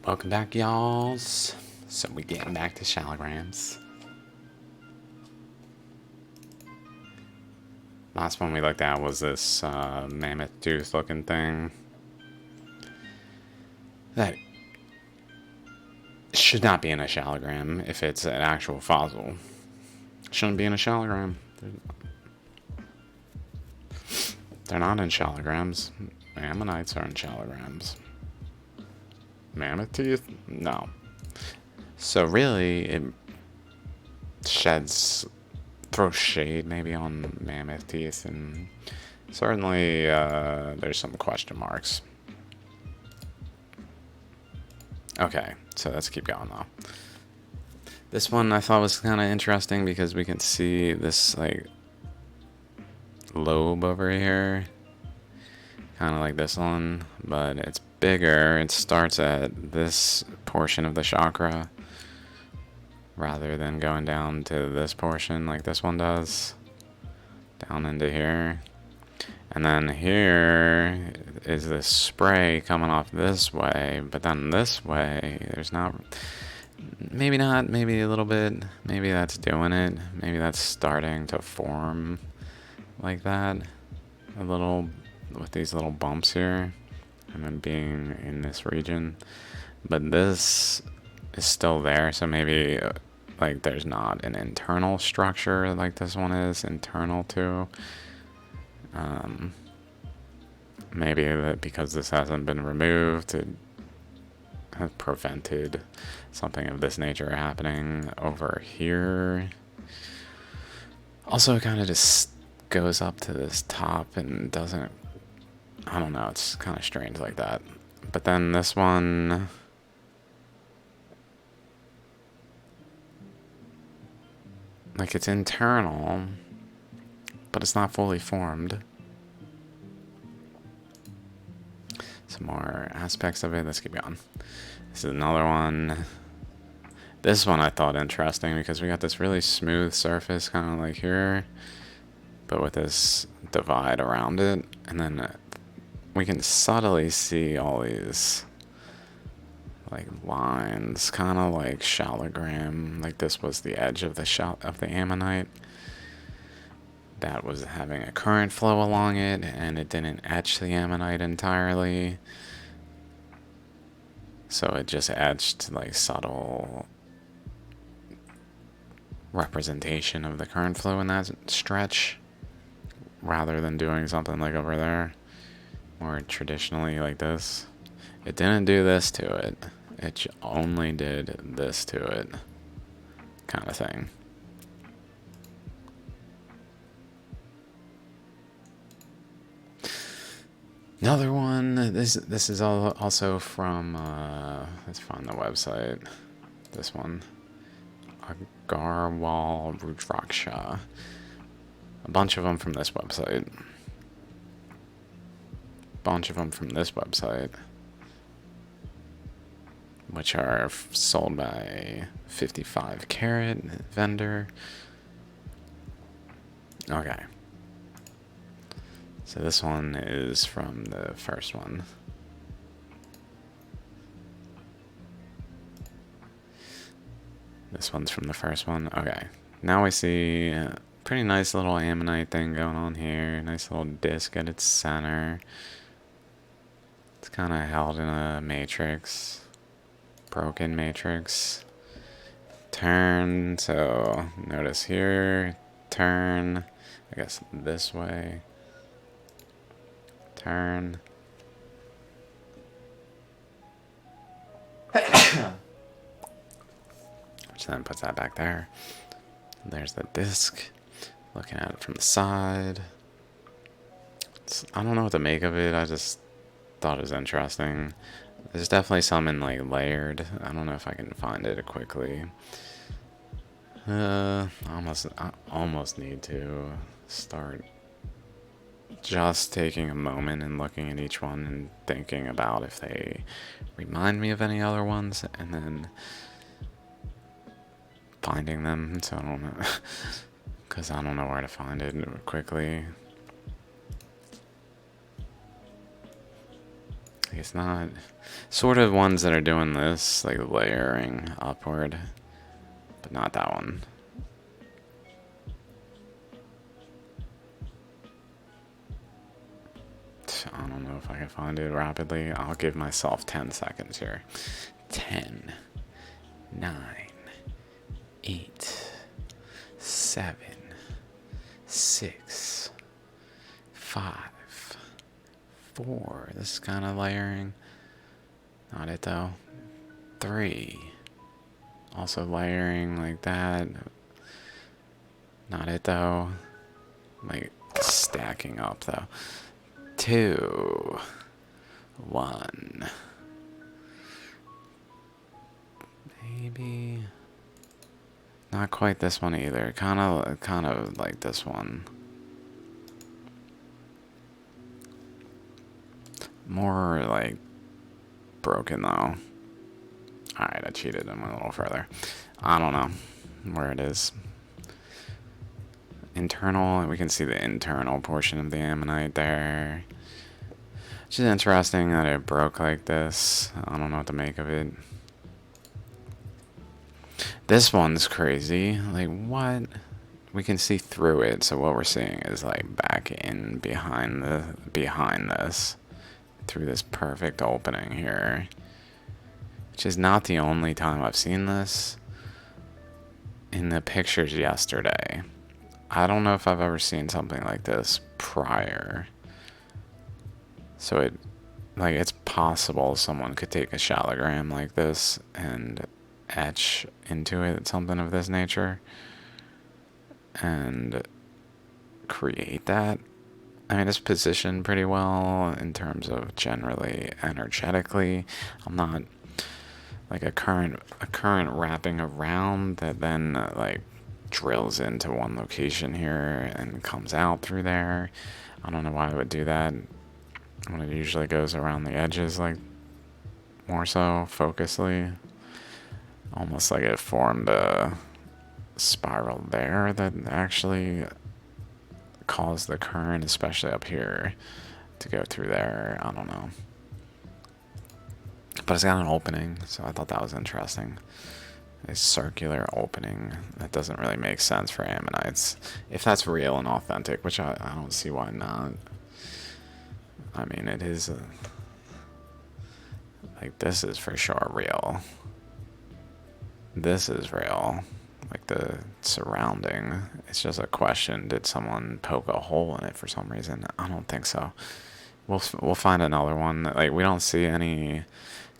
Welcome back, y'alls. So we getting back to shallograms. Last one we looked at was this mammoth tooth looking thing. That should not be in a shallogram if it's an actual fossil. Shouldn't be in a shallogram. They're not in shallograms. Ammonites are in shallograms. Mammoth teeth? No. So really, it throws shade maybe on mammoth teeth, and certainly there's some question marks. Okay, so let's keep going though. This one I thought was kind of interesting because we can see this like lobe over here, kind of like this one, but it's bigger. It starts at this portion of the chakra rather than going down to this portion like this one does, down into here. And then here is this spray coming off this way, but then this way, there's not, maybe a little bit, maybe that's doing it, maybe that's starting to form like that, a little, with these little bumps here, and then being in this region. But this is still there, so maybe like there's not an internal structure like this one is internal to. Maybe that because this hasn't been removed, it has prevented something of this nature happening over here. Also, it kind of just goes up to this top and doesn't, I don't know, it's kind of strange like that. But then this one, like it's internal, but it's not fully formed. Some more aspects of it. Let's keep going. This is another one. This one I thought interesting because we got this really smooth surface kind of like here, but with this divide around it, and then we can subtly see all these like lines, kind of like shallogram, like this was the edge of the ammonite that was having a current flow along it, and it didn't etch the ammonite entirely, so it just etched like subtle representation of the current flow in that stretch, rather than doing something like over there more traditionally like this. It didn't do this to it, it only did this to it, kind of thing. Another one, this is also from, it's from the website, this one, Agarwal Rudraksha. A bunch of them from this website. Bunch of them from this website, which are sold by 55 Carat vendor. Okay. So this one is from the first one. This one's from the first one. Okay. Now we see a pretty nice little ammonite thing going on here. Nice little disc at its center. It's kind of held in a matrix. Broken matrix. Turn. So notice here. Turn. I guess this way. Turn. Which then puts that back there. There's the disc. Looking at it from the side. I don't know what to make of it. I just thought it was interesting. There's definitely some in like layered. I don't know if I can find it quickly. I almost need to start just taking a moment and looking at each one and thinking about if they remind me of any other ones, and then finding them. So I don't know, because I don't know where to find it quickly. It's not sort of ones that are doing this, like layering upward, but not that one. I don't know if I can find it rapidly. I'll give myself 10 seconds here. 10, 9, 8, 7, 6, 5, 4. This is kind of layering. Not it though. 3. Also layering like that. Not it though. Like stacking up though. 2, 1. Maybe not quite this one either. Kind of like this one. More like broken though. Alright, I cheated and went a little further. I don't know where it is. Internal, we can see the internal portion of the ammonite there. Which is interesting that it broke like this. I don't know what to make of it. This one's crazy. Like, what? We can see through it, so what we're seeing is like back in behind this. Through this perfect opening here. Which is not the only time I've seen this. In the pictures yesterday. I don't know if I've ever seen something like this prior. So it's possible someone could take a shallogram like this and etch into it something of this nature and create that. I mean, it's positioned pretty well in terms of generally energetically. I'm not like a current wrapping around that then like drills into one location here and comes out through there. I don't know why I would do that when it usually goes around the edges, like more so focusly, almost like it formed a spiral there that actually caused the current, especially up here, to go through there. I don't know, but it's got an opening, so I thought that was interesting. A circular opening that doesn't really make sense for ammonites, if that's real and authentic, which I don't see why not. I mean, it is like, this is for sure real. This is real. Like the surrounding. It's just a question, did someone poke a hole in it for some reason? I don't think so. We'll find another one. Like, we don't see any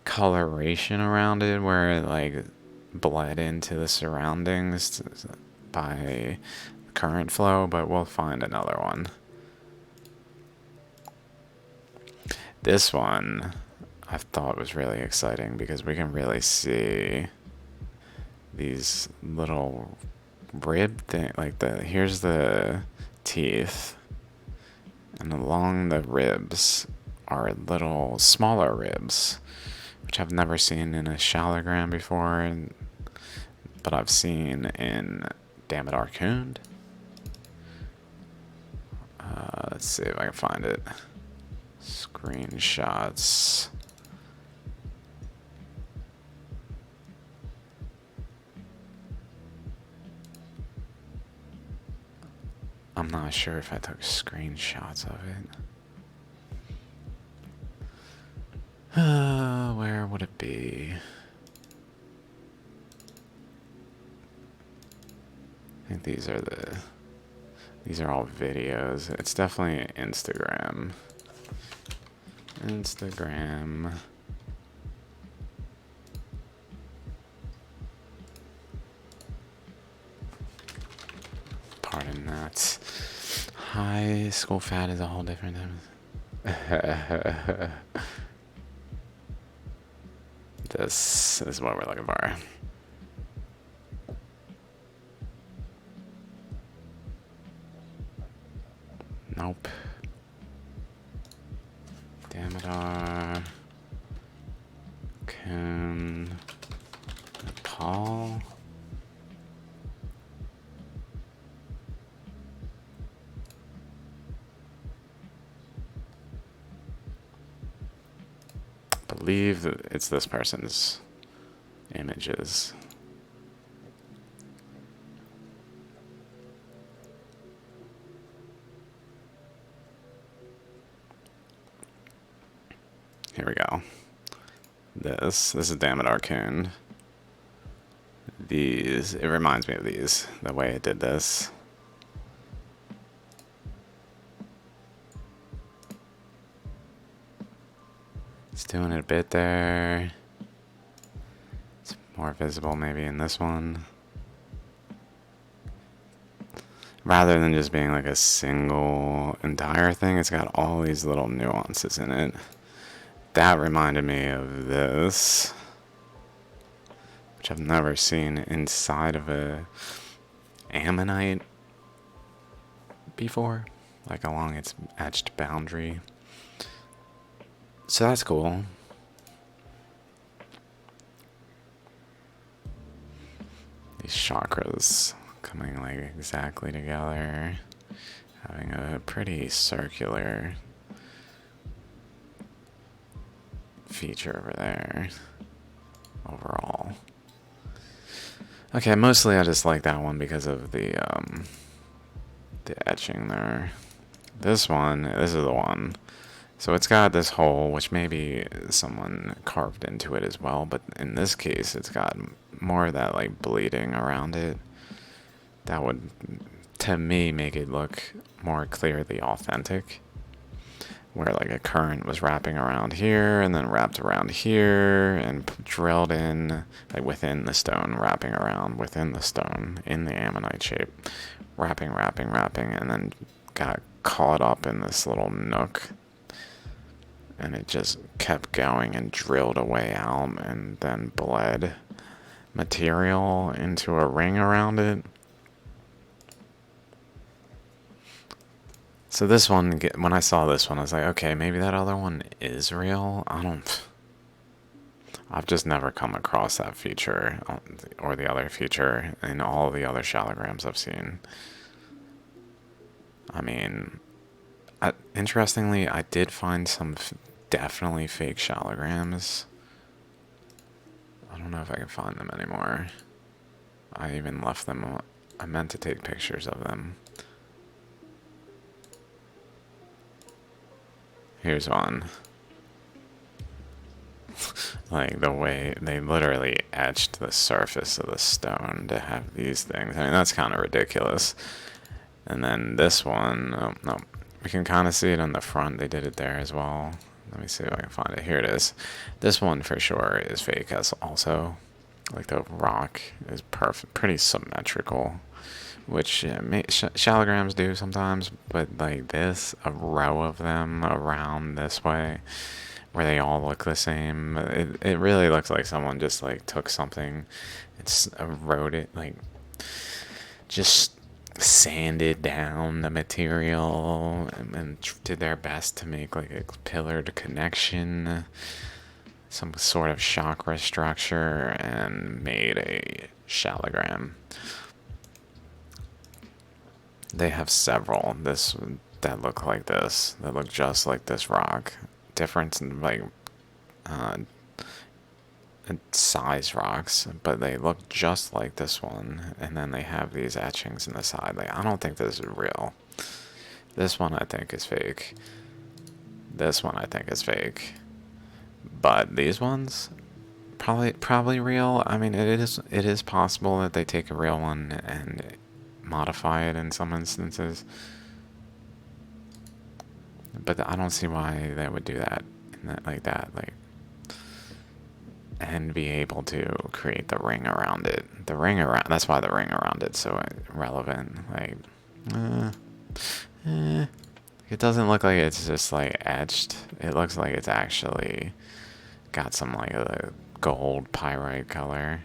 coloration around it where it like bled into the surroundings by current flow, but we'll find another one. This one I thought was really exciting because we can really see these little rib thing, like here's the teeth, and along the ribs are little smaller ribs, which I've never seen in a shallogram before, but I've seen in Dammit Arcoon. Let's see if I can find it. Screenshots. I'm not sure if I took screenshots of it. Where would it be? I think these are all videos. It's definitely Instagram. Instagram. Pardon that. High school fat is a whole different time. This is what we're looking for. Nope. Damodar. Nepal. believe it's this person's images. Here we go. This is Damn It Arcane. These, it reminds me of these, the way it did this. It's doing it a bit there. It's more visible maybe in this one. Rather than just being like a single entire thing, it's got all these little nuances in it. That reminded me of this, which I've never seen inside of a ammonite before, like along its etched boundary. So that's cool. These chakras coming like exactly together, having a pretty circular feature over there overall. Okay, mostly I just like that one because of the etching there. This one, this is the one. So it's got this hole, which maybe someone carved into it as well, but in this case, it's got more of that like bleeding around it. That would, to me, make it look more clearly authentic. Where like a current was wrapping around here, and then wrapped around here, and drilled in, like within the stone, wrapping around within the stone, in the ammonite shape. Wrapping, and then got caught up in this little nook. And it just kept going and drilled away out and then bled material into a ring around it. So this one, when I saw this one, I was like, okay, maybe that other one is real. I've just never come across that feature or the other feature in all the other shallograms I've seen. I mean, interestingly, I did find some definitely fake shallograms. I don't know if I can find them anymore. I even left them. I meant to take pictures of them. Here's one. Like the way they literally etched the surface of the stone to have these things. I mean, that's kind of ridiculous. And then this one, oh, no, we can kind of see it on the front. They did it there as well. Let me see if I can find it. Here it is. This one for sure is fake as also. Like the rock is perfect, pretty symmetrical, which shallograms do sometimes, but like this, a row of them around this way, where they all look the same, it really looks like someone just like took something, it's wrote it, like just sanded down the material and did their best to make like a pillared connection, some sort of chakra structure, and made a shallogram. They have several that look like this, that look just like this rock. Different in like size rocks, but they look just like this one. And then they have these etchings in the side. Like, I don't think this is real. This one I think is fake. This one I think is fake. But these ones, probably real. I mean, it is possible that they take a real one and modify it in some instances. But I don't see why they would do that, like that, and be able to create the ring around it. The ring around, that's why the ring around it's so relevant. Like, it doesn't look like it's just like etched. It looks like it's actually got some like a gold pyrite color.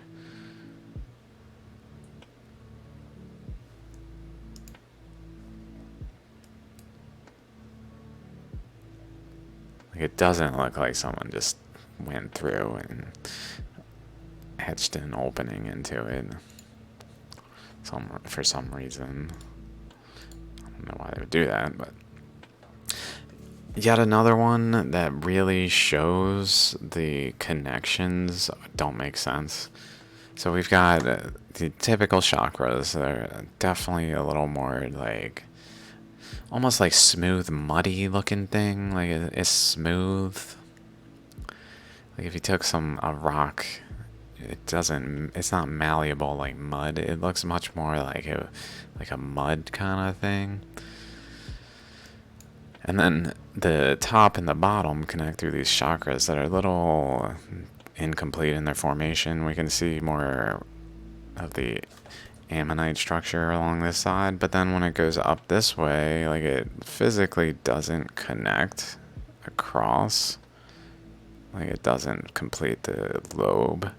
Like, it doesn't look like someone just went through and etched an opening into it for some reason. I don't know why they would do that, but Yet another one that really shows the connections don't make sense. So we've got the typical chakras. They're definitely a little more like almost like smooth, muddy looking thing. Like it's smooth. Like if you took a rock, it's not malleable like mud. It looks much more like a mud kind of thing. And then the top and the bottom connect through these chakras that are a little incomplete in their formation. We can see more of the ammonite structure along this side, but then when it goes up this way, like it physically doesn't connect across. Like it doesn't complete the lobe.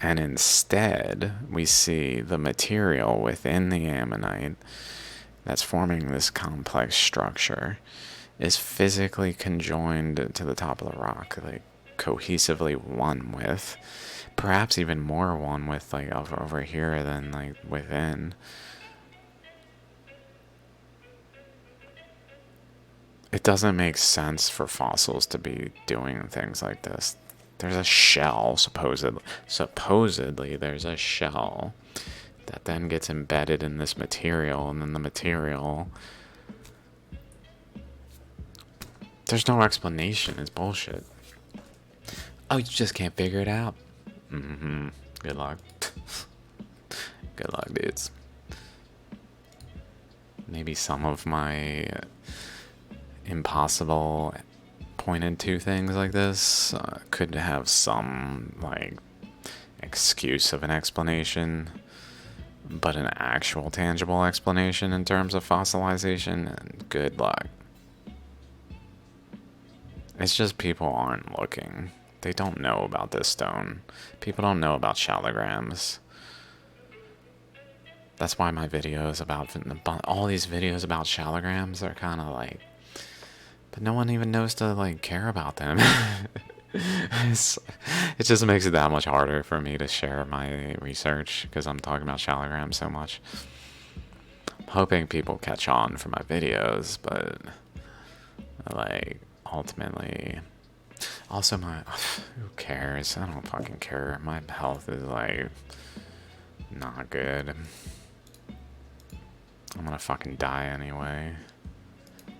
And instead, we see the material within the ammonite that's forming this complex structure is physically conjoined to the top of the rock, like cohesively one with, perhaps even more one with like over here than like within. It doesn't make sense for fossils to be doing things like this. There's a shell, supposedly there's a shell that then gets embedded in this material, and then the material, there's no explanation. It's bullshit. Oh, you just can't figure it out. Good luck. Good luck, dudes. Maybe some of my impossible pointed to things like this could have some like excuse of an explanation, but an actual tangible explanation in terms of fossilization, good luck. It's just people aren't looking. They don't know about this stone. People don't know about shallograms. That's why my videos about all these videos about shallograms are kind of like, but no one even knows to like care about them. It just makes it that much harder for me to share my research because I'm talking about shallograms so much. I'm hoping people catch on for my videos, but like ultimately, also who cares? I don't fucking care. My health is like not good. I'm gonna fucking die anyway.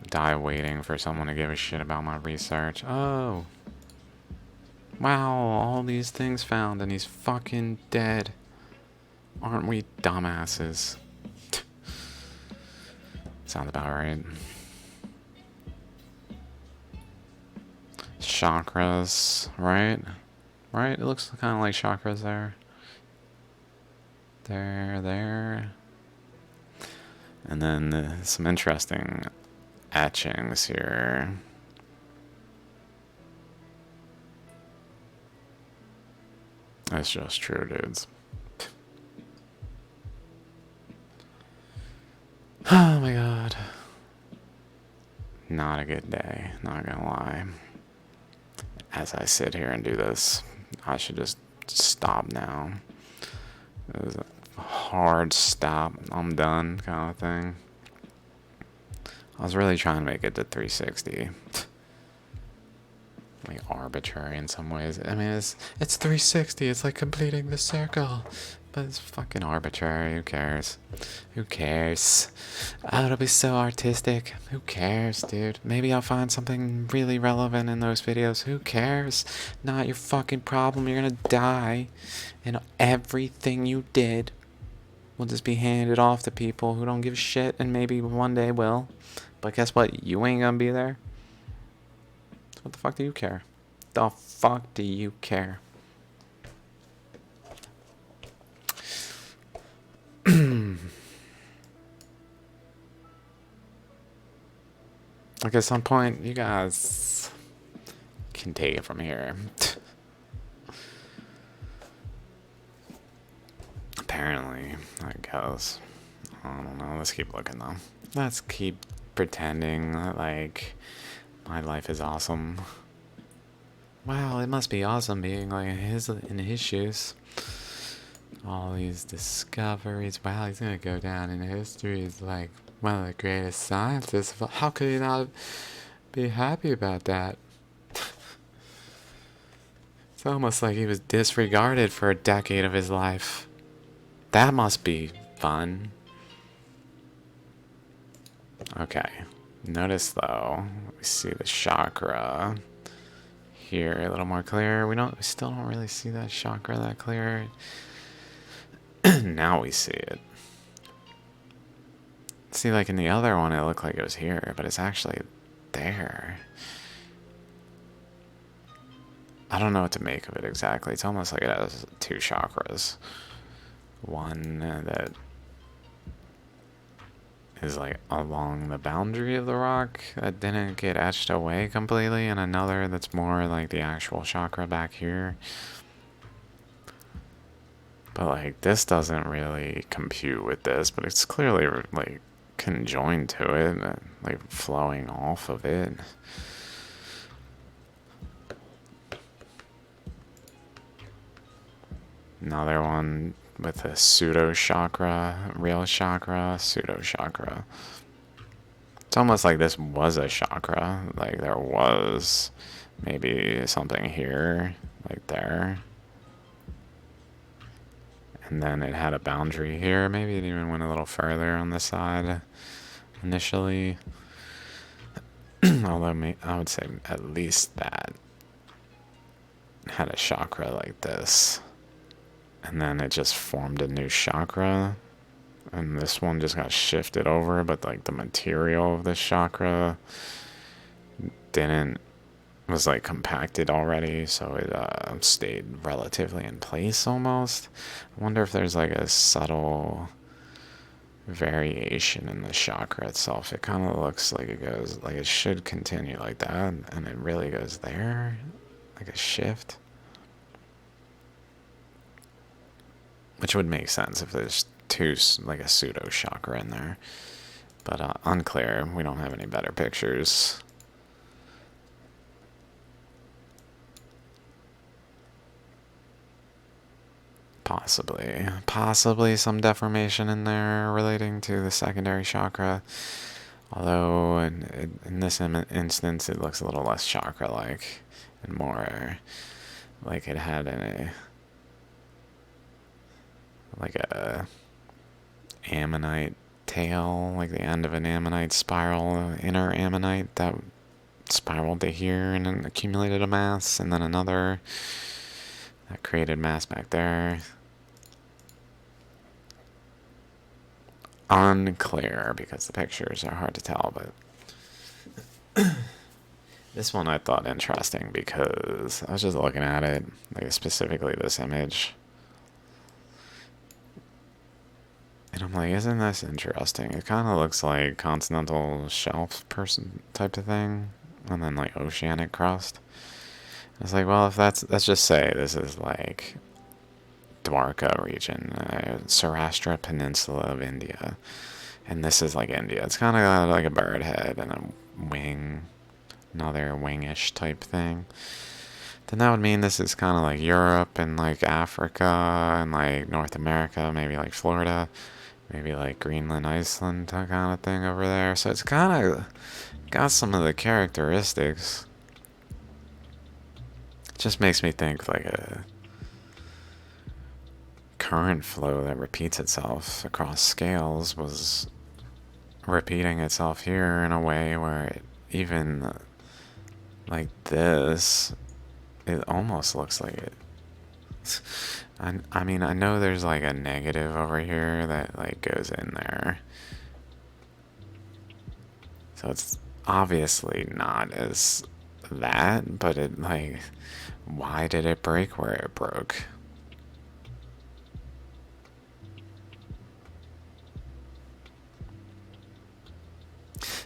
Die waiting for someone to give a shit about my research. Oh. Wow, all these things found and he's fucking dead. Aren't we dumbasses? Sounds about right. Chakras, right? Right? It looks kind of like chakras there. There. And then some interesting etchings here. That's just true, dudes. Oh my god. Not a good day, not gonna lie. As I sit here and do this, I should just stop now. It was a hard stop, I'm done kind of thing. I was really trying to make it to 360. Like arbitrary in some ways. I mean, it's 360. It's like completing the circle, but it's fucking arbitrary. Who cares? Who cares? Oh, it'll be so artistic. Who cares, dude? Maybe I'll find something really relevant in those videos. Who cares? Not your fucking problem. You're gonna die, and everything you did will just be handed off to people who don't give a shit, and maybe one day will. But guess what? You ain't gonna be there. What the fuck do you care? The fuck do you care? Like at some point, you guys can take it from here. Apparently, I guess. I don't know. Let's keep looking though. Let's keep pretending like my life is awesome. Wow, it must be awesome being like in his shoes. All these discoveries. Wow, he's gonna go down in history as like one of the greatest scientists. How could he not be happy about that. It's almost like he was disregarded for a decade of his life. That must be fun. Okay. Notice though, we see the chakra here a little more clear. We still don't really see that chakra that clear. Now we see it. See, like in the other one, it looked like it was here, but it's actually there. I don't know what to make of it exactly. It's almost like it has two chakras. One that is like along the boundary of the rock that didn't get etched away completely, and another that's more like the actual chakra back here. But like this doesn't really compute with this, but it's clearly like conjoined to it, like flowing off of it. Another one with a pseudo chakra, real chakra, pseudo chakra. It's almost like this was a chakra, like there was maybe something here, like there. And then it had a boundary here. Maybe it even went a little further on the side initially. Although I would say at least that had a chakra like this. And then it just formed a new chakra. And this one just got shifted over, but like the material of this chakra was like compacted already, so it stayed relatively in place almost. I wonder if there's like a subtle variation in the chakra itself. It kind of looks like it goes, like it should continue like that, and it really goes there, like a shift. Which would make sense if there's two, like a pseudo chakra in there. But unclear. We don't have any better pictures. Possibly some deformation in there relating to the secondary chakra. Although in this instance, it looks a little less chakra-like and more like it had like a ammonite tail, like the end of an ammonite spiral, inner ammonite that spiraled to here and then accumulated a mass, and then another that created mass back there. Unclear because the pictures are hard to tell, but this one I thought interesting because I was just looking at it, like specifically this image. And I'm like, isn't this interesting? It kind of looks like continental shelf person type of thing, and then like oceanic crust. It's like, well, if let's just say this is like Dwarka region, Saurashtra Peninsula of India, and this is like India. It's kind of got like a bird head and a wing, another wingish type thing. Then that would mean this is kind of like Europe and like Africa and like North America, maybe like Florida. Maybe like Greenland, Iceland kind of thing over there. So it's kind of got some of the characteristics. It just makes me think like a current flow that repeats itself across scales was repeating itself here in a way where it even like this, it almost looks like it. I mean, I know there's like a negative over here that like goes in there. So it's obviously not as that, but it like, why did it break where it broke?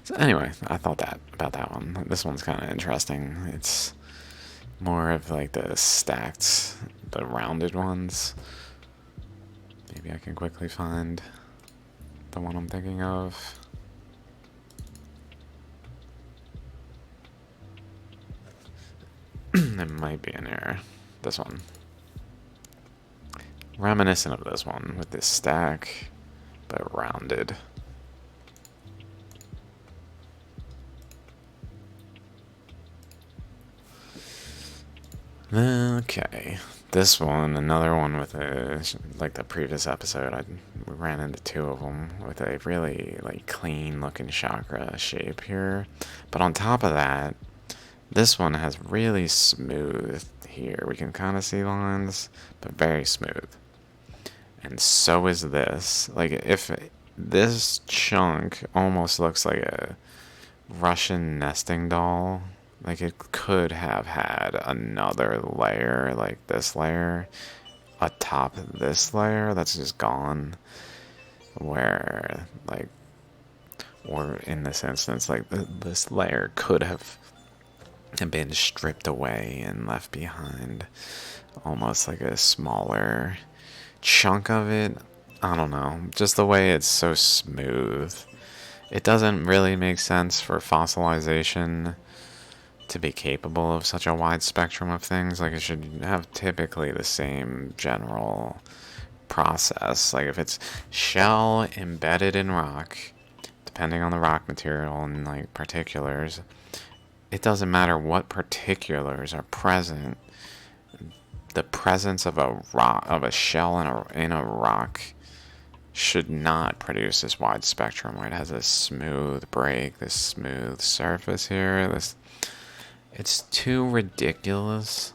So anyway, I thought that about that one. This one's kind of interesting. It's more of like the stacked, the rounded ones. Maybe I can quickly find the one I'm thinking of. It might be in here. This one. Reminiscent of this one with this stack, but rounded. Okay, this one, another one with a, like the previous episode, we ran into two of them with a really like clean looking chakra shape here. But on top of that, this one has really smooth here. We can kind of see lines, but very smooth. And so is this. Like if this chunk almost looks like a Russian nesting doll. Like it could have had another layer like this layer atop this layer that's just gone. Where, like, or in this instance, like this layer could have been stripped away and left behind. Almost like a smaller chunk of it. I don't know. Just the way it's so smooth. It doesn't really make sense for fossilization to be capable of such a wide spectrum of things. Like, it should have typically the same general process. Like, if it's shell embedded in rock, depending on the rock material and, like, particulars, it doesn't matter what particulars are present. The presence of a rock, of a shell in a rock, should not produce this wide spectrum where it has this smooth break, this smooth surface here. It's too ridiculous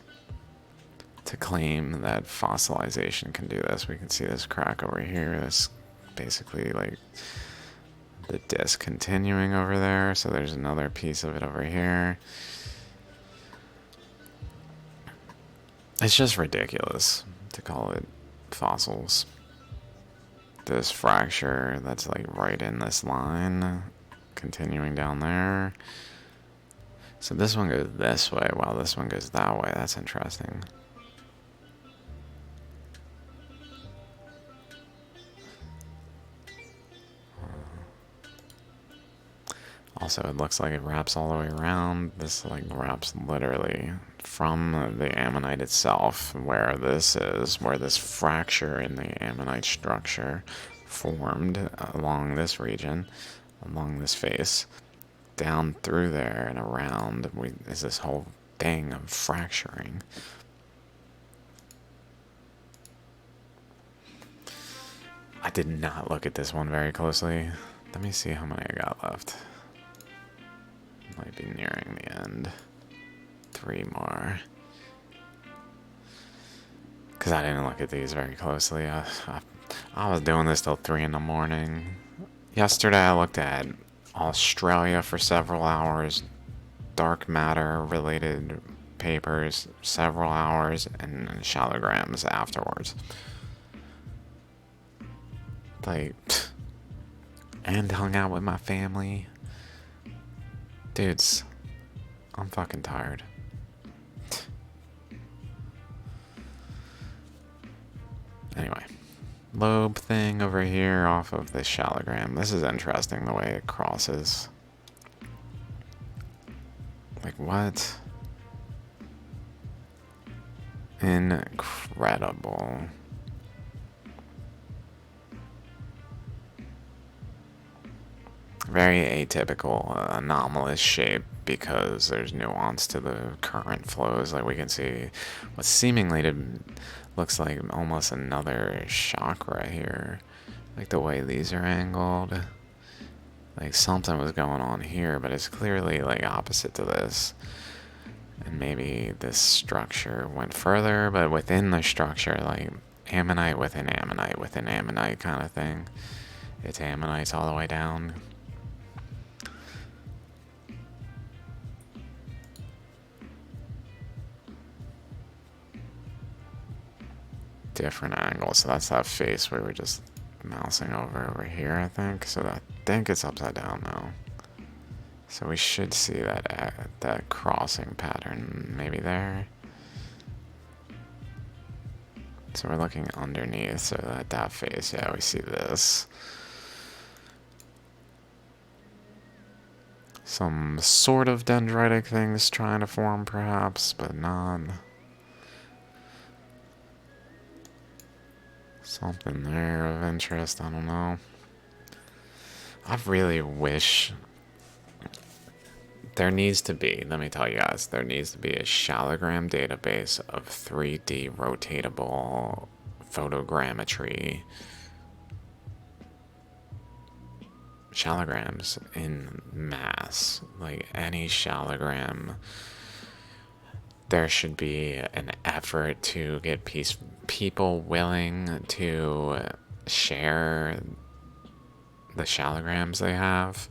to claim that fossilization can do this. We can see this crack over here. This basically like the disc continuing over there. So there's another piece of it over here. It's just ridiculous to call it fossils. This fracture that's like right in this line, continuing down there. So this one goes this way while this one goes that way. That's interesting. Also, it looks like it wraps all the way around. This like wraps literally from the ammonite itself, where this is, where this fracture in the ammonite structure formed along this region, along this face, down through there and around is this whole thing of fracturing. I did not look at this one very closely. Let me see how many I got left. Might be nearing the end. 3 more. Because I didn't look at these very closely. I was doing this till 3 in the morning. Yesterday I looked at Australia for several hours, dark matter related papers several hours, and shallograms afterwards. Like, and hung out with my family. Dudes, I'm fucking tired. Anyway, lobe thing over here off of the shallogram. This is interesting the way it crosses. Like, what? Incredible. Very atypical, anomalous shape because there's nuance to the current flows. Like we can see what seemingly looks like almost another chakra here. Like the way these are angled. Like something was going on here, but it's clearly like opposite to this. And maybe this structure went further, but within the structure, like ammonite within ammonite within ammonite kind of thing. It's ammonites all the way down. Different angles. So that's that face we were just mousing over here, I think. So I think it's upside down now. So we should see that crossing pattern maybe there. So we're looking underneath, so that face, yeah, we see this. Some sort of dendritic things trying to form perhaps, but not. Something there of interest, I don't know. I really wish there needs to be, let me tell you guys, there needs to be a shallogram database of 3D rotatable photogrammetry shallograms in mass. Like any shallogram, there should be an effort to get people willing to share the shallograms they have,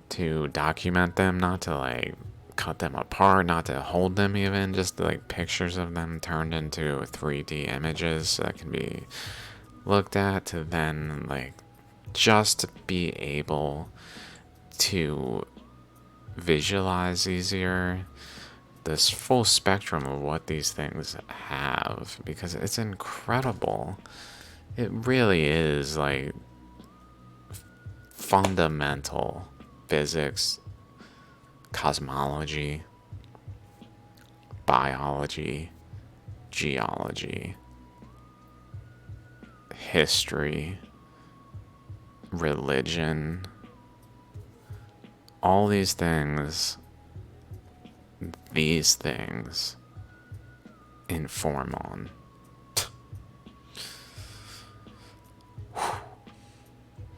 to document them, not to like cut them apart, not to hold them even, just like pictures of them turned into 3D images that can be looked at, to then like just be able to visualize easier this full spectrum of what these things have, because it's incredible. It really is like fundamental physics, cosmology, biology, geology, history, religion, all these things inform on.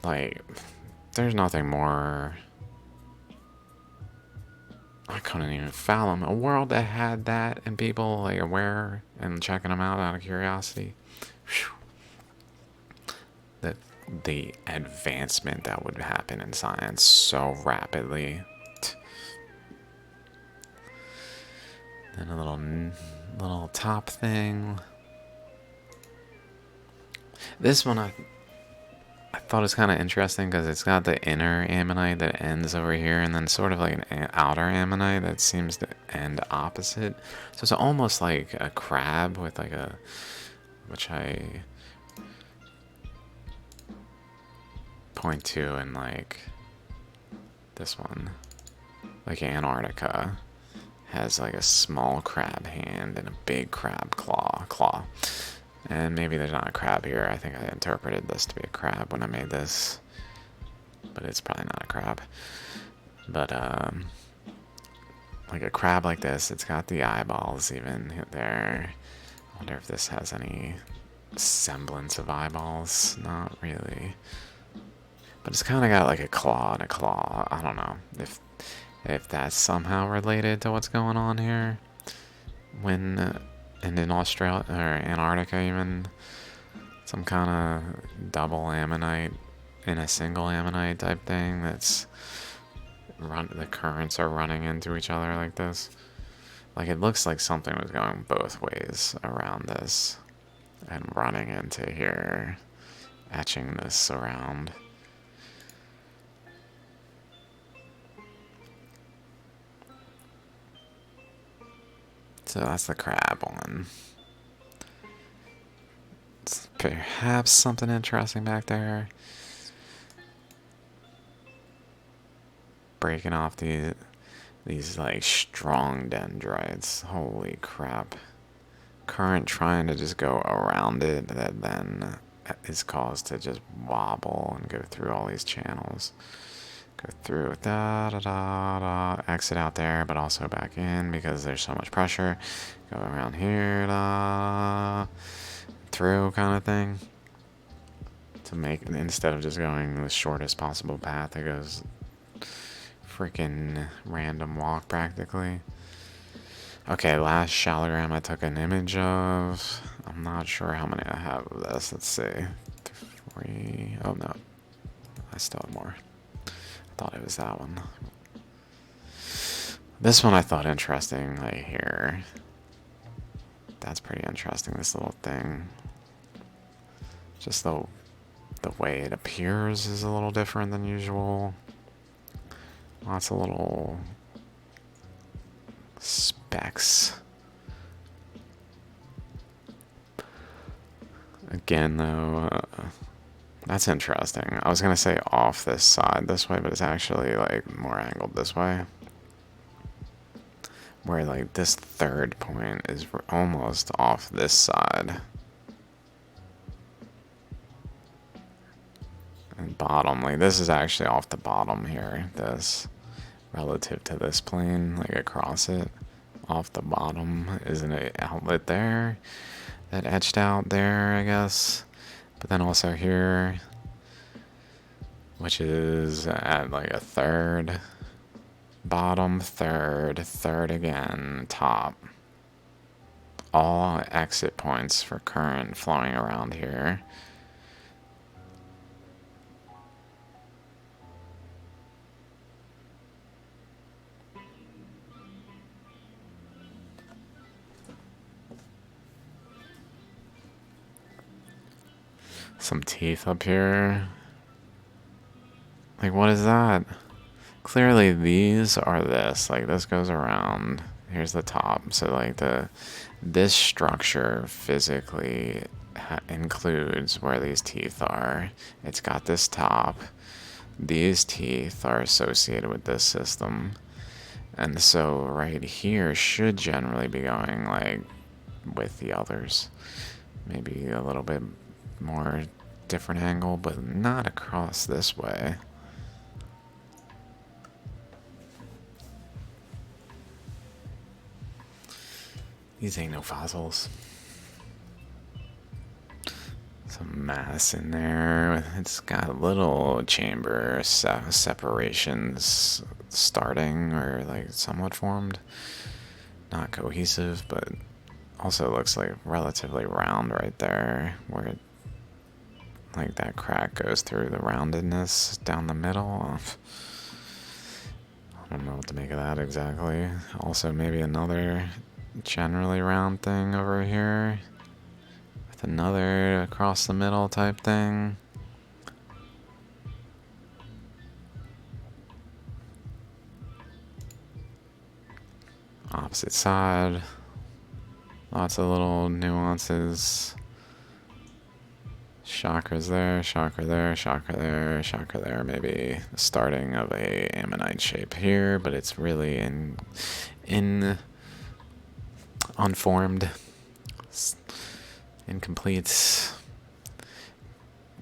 Like, there's nothing more. I couldn't even fathom a world that had that and people like aware and checking them out of curiosity. The advancement that would happen in science so rapidly. And a little top thing. This one I thought was kind of interesting because it's got the inner ammonite that ends over here, and then sort of like an outer ammonite that seems to end opposite. So it's almost like a crab with like a, which I point to in like this one, like Antarctica has like a small crab hand and a big crab claw. And maybe there's not a crab here. I think I interpreted this to be a crab when I made this, but it's probably not a crab. But like a crab like this, it's got the eyeballs even there. I wonder if this has any semblance of eyeballs. Not really. But it's kind of got like a claw and a claw. I don't know if that's somehow related to what's going on here. When and in Australia or Antarctica even, some kind of double ammonite in a single ammonite type thing that's the currents are running into each other like this. Like it looks like something was going both ways around this and running into here, etching this around. So that's the crab one. It's perhaps something interesting back there. Breaking off these like strong dendrites. Holy crap. Current trying to just go around it that then is caused to just wobble and go through all these channels. Go through, exit out there, but also back in because there's so much pressure. Go around here, through kind of thing. To make, instead of just going the shortest possible path, it goes freaking random walk practically. Okay, last shallogram I took an image of. I'm not sure how many I have of this. Let's see. 3. Oh no. I still have more. Thought it was that one. This one I thought interesting, like here. That's pretty interesting, this little thing. Just the way it appears is a little different than usual. Lots of little specks. Again, though, that's interesting. I was gonna say off this side this way, but it's actually like more angled this way. Where like this third point is almost off this side. And bottom, like this is actually off the bottom here, this. relative to this plane, like across it. Off the bottom is an outlet there that etched out there, I guess. But then also here, which is at like a third, bottom, third, third again, top. All exit points for current flowing around here. Some teeth up here. Like, what is that? Clearly these are this. Like, this goes around. Here's the top. So, like, this structure physically includes where these teeth are. It's got this top. These teeth are associated with this system. And so right here should generally be going, like, with the others. Maybe a little bit more different angle, but not across this way. These ain't no fossils. Some mass in there. It's got little chamber separations starting or like somewhat formed. Not cohesive, but also looks like relatively round right there, where like that crack goes through the roundedness down the middle. I don't know what to make of that exactly. Also, maybe another generally round thing over here with another across the middle type thing. Opposite side. Lots of little nuances. Chakras there, chakra there, chakra there, chakra there. Maybe the starting of a ammonite shape here, but it's really in unformed, incomplete.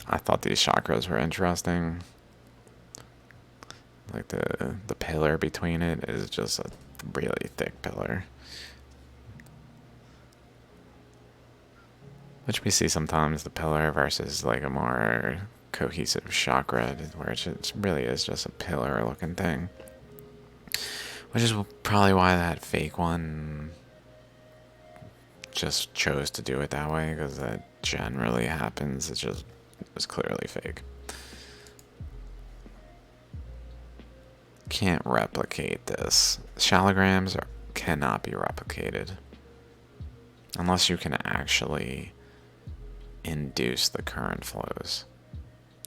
I thought these chakras were interesting. Like the pillar between it is just a really thick pillar, which we see sometimes, the pillar versus like a more cohesive chakra, where it really is just a pillar looking thing. Which is probably why that fake one just chose to do it that way, because that generally happens. It was clearly fake. Can't replicate this. Shallograms cannot be replicated unless you can actually induce the current flows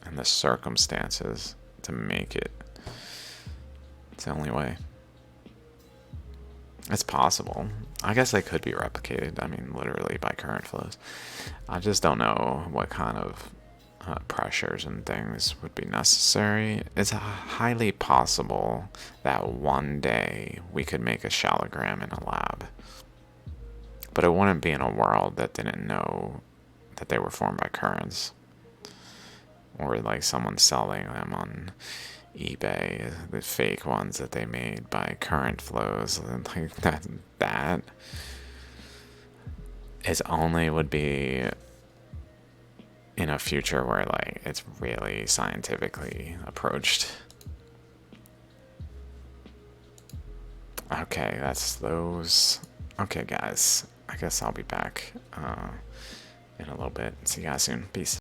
and the circumstances to make it. It's the only way. It's possible. I guess they could be replicated, I mean, literally by current flows. I just don't know what kind of pressures and things would be necessary. It's highly possible that one day we could make a shallogram in a lab. But it wouldn't be in a world that didn't know that they were formed by currents. Or like someone selling them on eBay, the fake ones that they made by current flows, and like that is only would be in a future where like it's really scientifically approached. Okay, that's those. Okay, guys, I guess I'll be back in a little bit. See you guys soon. Peace.